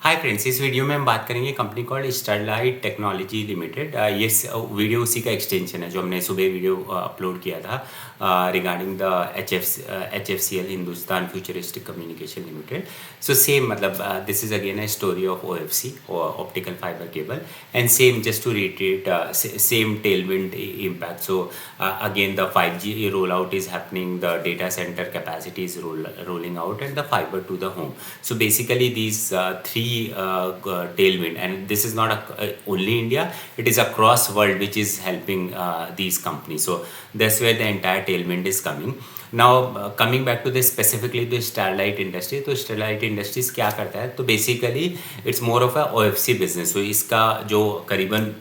Hi friends, इस video में हम बात करेंगे company called Sterlite technology limited. ये वीडियो उसी का एक्सटेंशन है जो हमने सुबह वीडियो अपलोड किया था regarding the HFCL Hindustan futuristic communication limited. So same मतलब this is again a story of OFC optical fibre cable and same just to reiterate same tailwind impact. So again the 5G rollout is happening, the data center capacity is rolling out and the fiber to the home. So basically these three tailwind, and this is not only India, it is across world which is helping these companies. So that's where the entire tailwind is coming. Now coming back to this specifically the Starlight Industry, तो Starlight Industries क्या करता है, तो basically it's more of a OFC business. So इसका जो करीबन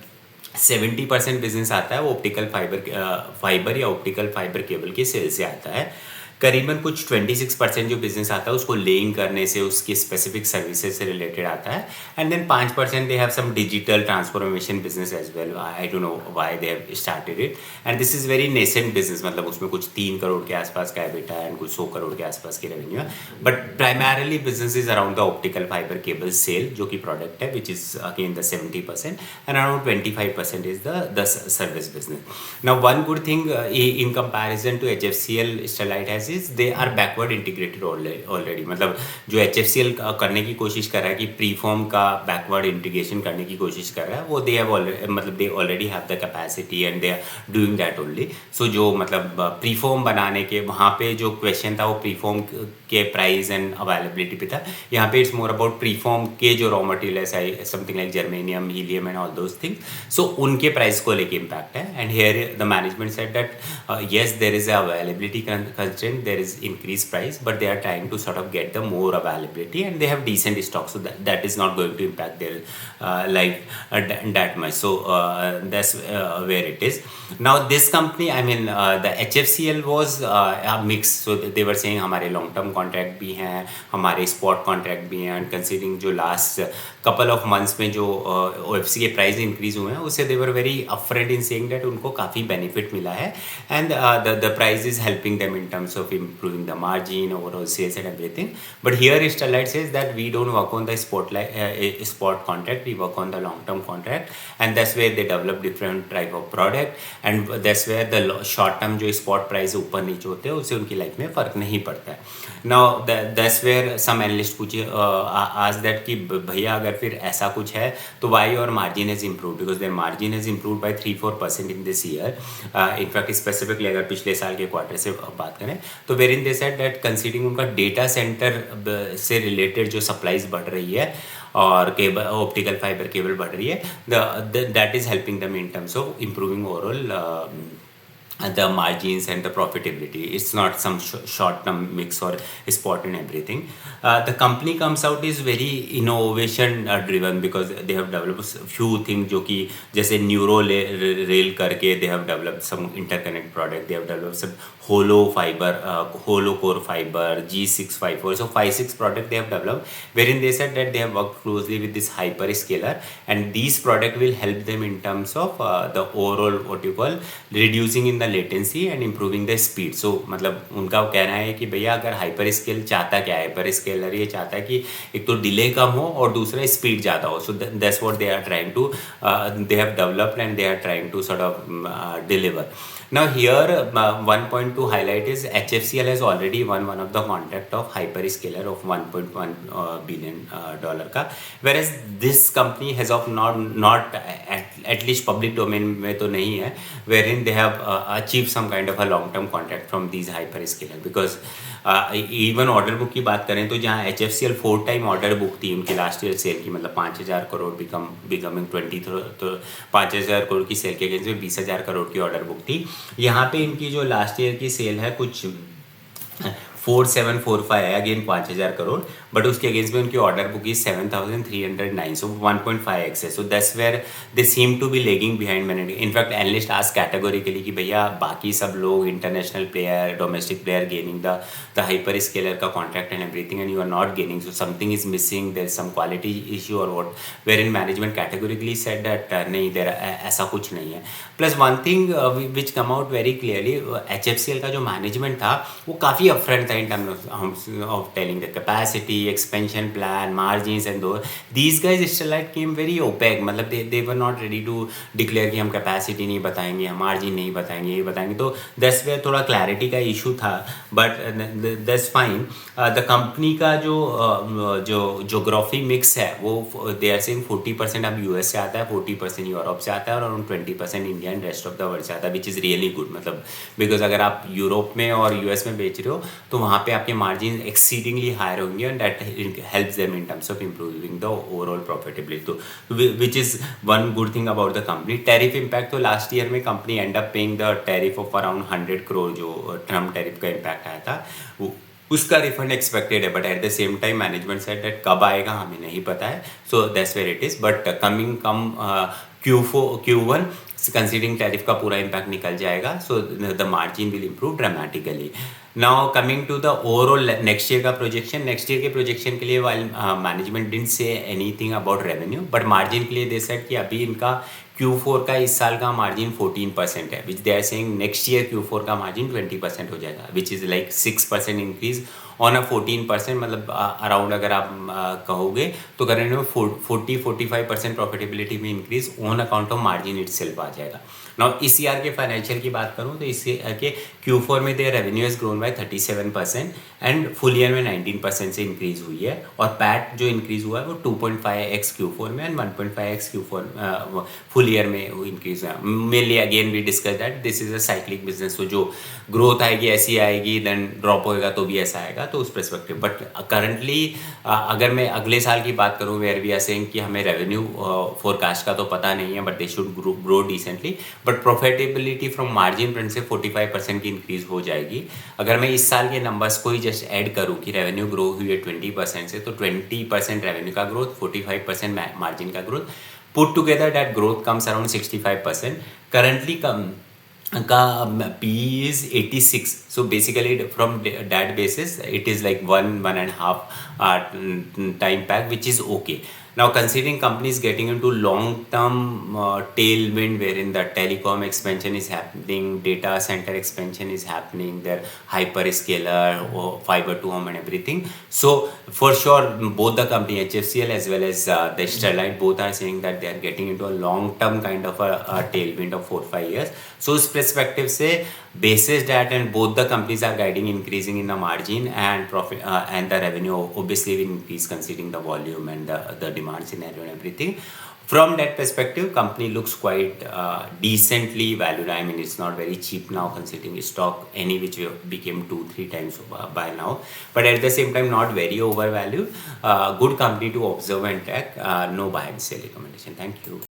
70% business आता है वो ऑप्टिकल फाइबर या ऑप्टिकल फाइबर केबल के सेल से आता है। करीबन कुछ 26% जो बिजनेस आता है उसको लेइंग करने से, उसकी स्पेसिफिक सर्विसेज से रिलेटेड आता है। And then 5% they have some digital transformation business as well. I don't know why they have started it, and this is very nascent business. मतलब उसमें कुछ 3 करोड़ के आसपास का एबिटा है एंड कुछ 100 करोड़ के आसपास की रेवेन्यू है। But primarily business is around the optical fibre cable sale, जो कि प्रोडक्ट है, which is again the 70%, and around 25% is the service business. Now one good thing in comparison to HFCL Sterlite has is they are backward integrated already. मतलब जो HFCL करने की कोशिश कर रहा है कि प्रीफॉर्म का बैकवर्ड इंटीग्रेशन करने की कोशिश कर रहा है, वो दे हैव मतलब they already have the capacity and they are doing that only. So जो मतलब प्रीफॉर्म बनाने के वहाँ पे जो क्वेश्चन था वो प्रीफॉर्म के प्राइस एंड अवेलेबिलिटी पे था। यहाँ पे इट्स मोर अबाउट प्रीफॉर्म के जो रॉ मटेरियल है, something like germanium, helium and all those things. So उनके प्राइस को लेके इम्पैक्ट है। And here the management said that yes, there is a availability constraint, there is increased price, but they are trying to sort of get the more availability and they have decent stock, so that is not going to impact their life that much. So that's where it is. Now this company, I mean the HFCL was a mix. So they were saying हमारे long term contract भी हैं, हमारे spot contract भी हैं, and considering जो last couple of months में जो OFC के प्राइस इंक्रीज हुए हैं उससे they were very upfront in saying that उनको काफ़ी बेनिफिट मिला है, and the price is helping them in terms of improving the margin, overall sales and everything. But here Starlight says that we don't work on the spot contract, we work on the long term contract, and that's where they develop different type of product, and that's where the short term जो spot price ऊपर नीचे होते हैं उससे उनकी life में फ़र्क नहीं पड़ता है। Now that's where some analyst पूछे ask that कि भैया अगर फिर ऐसा कुछ है तो why your margin has improved, because their margin has improved by 3-4% in this year. In fact specifically अगर पिछले साल के क्वार्टर से बात करें तो wherein they said that considering उनका डेटा सेंटर से रिलेटेड जो सप्लाईज बढ़ रही है और केबल ऑप्टिकल फाइबर केबल बढ़ रही है, that is helping them in terms of improving overall the margins and the profitability. It's not some short term mix or spot and everything. The company comes out is very innovation driven because they have developed few things जो कि जैसे neuro rail करके they have developed some interconnect product, they have developed some holo fiber, holo core fiber, G654. So 5-6 product they have developed, wherein they said that they have worked closely with this hyperscaler, and these product will help them in terms of the overall what you call reducing in the latency and improving the speed. So मतलब उनका कहना है कि भैया अगर hyper scale चाहता क्या है, हाइपर स्केलर ये चाहता है कि एक तो डिले कम हो और दूसरा स्पीड ज़्यादा हो। So that's what they are trying to they have developed and they are trying to sort of deliver. Now here one point to highlight is HFCL has already won one of the contract of hyperscaler of $1.1 billion का, whereas this company has of not at least public domain में तो नहीं है, wherein they have achieved some kind of a long term contract from these hyperscaler. Because even order book की बात करें तो जहाँ HFCL 4 टाइम ऑर्डर बुक थी उनकी लास्ट ईयर सेल की, मतलब 5,000 करोड़ बिकमिंग 20, तो 5,000 करोड़ की सेल के अगेंस्ट में 20,000 करोड़ की ऑर्डर बुक थी। यहाँ पे इनकी जो लास्ट ईयर की सेल है कुछ 4,745 है, अगेन 5,000 करोड़, बट उसके अगेंस्ट में उनकी order book is 7,309, so 1.5x है। So that's where they seem to be lagging behind man. In fact analyst आज कैटेगोरिकली कि भैया बाकी सब लोग international player, domestic player gaining the hyper scaler का contract and everything, and you are not gaining, so something is missing, there is some quality issue और what, where in management categorically said that नहीं, there ऐसा कुछ नहीं है। Plus one thing which come out very clearly, HFCL का जो management था वो काफ़ी अपफ्रंट था in terms of telling the capacity, expansion plan, margins and those. These guys Sterlite came very opaque, मतलब they were not ready to declare कि हम capacity नहीं बताएंगे, हम margin नहीं बताएंगे, ये बताएंगे. तो that's where थोड़ा clarity का issue था, but that's fine. The company का जो geography mix है वो they are saying 40% अब US से आता है, 40% यूरोप से आता है और around 20% India and rest of the world से आता है, विच इज़ रियली गुड. मतलब बिकॉज अगर आप यूरोप में और यूएस में बेच रहे हो तो वहाँ पे आपके मार्जिन एक्सीडिंगली हायर होंगे and that helps them in terms of improving the overall profitability. तो which is one good thing about the company. Tariff impact तो लास्ट ईयर में company end up paying the tariff of around 100 crore जो Trump tariff का impact आया था उसका refund expected है. But at the same time management said that कब आएगा हमें नहीं पता है. So that's where it is. But come Q1 considering tariff का पूरा इम्पैक्ट निकल जाएगा. So the margin will improve dramatically. Now coming to the overall next year का प्रोजेक्शन. नेक्स्ट ईयर के प्रोजेक्शन के लिए while management didn't say anything about revenue, but margin के लिए दे सेड कि अभी इनका Q4 का इस साल का मार्जिन 14% है, which they are saying next year Q4 का मार्जिन 20% हो जाएगा, which is like 6% increase on a 14%. मतलब अराउंड अगर आप कहोगे तो करेंट में 40-45% प्रॉफिटेबिलिटी में increase on account of margin itself आ जाएगा. नाउ इस ईयर के फाइनेंशियल की बात करूँ तो इस ईयर के Q4 में their revenue has grown by 37% and full year में 19% से इंक्रीज हुई है. और पैट जो इंक्रीज हुआ है वो 2.5x Q4 में and 1.5x Q4 full year में वो इंक्रीज हुआ. Mainly again we discuss that this is a cyclic business. तो जो ग्रोथ आएगी ऐसी आएगी, देन ड्रॉप होएगा तो भी ऐसा आएगा, तो उस परस्पेक्टिव. बट करंटली अगर मैं अगले साल की बात करूँ वेयर वी आर सेइंग कि हमें रेवेन्यू फोरकास्ट का तो पता नहीं है, but they should grow decently. But profitability from margin front से 45% की इंक्रीज हो जाएगी. अगर मैं इस साल के नंबर्स को ही जस्ट ऐड करूँ कि रेवेन्यू ग्रो हुई है 20% से, तो 20% रेवेन्यू का ग्रोथ, 45% मार्जिन का growth, put together that growth comes around 65%. Currently PE is 86. So basically from that basis it is like 1.5 time pack, which is okay. Now considering companies getting into long-term tailwind wherein the telecom expansion is happening, data center expansion is happening, their hyperscaler or fiber to home and everything. So for sure both the company HFCL as well as the Sterlite both are saying that they are getting into a long-term kind of a tailwind of 4-5 years. So इस perspective से basis that and both the companies are guiding increasing in the margin and profit and the revenue obviously will increase considering the volume and the demand scenario and everything. From that perspective, company looks quite decently valued. I mean, it's not very cheap now considering stock any which became 2-3 times by now. But at the same time, not very overvalued. Good company to observe and track. No buy and sell recommendation. Thank you.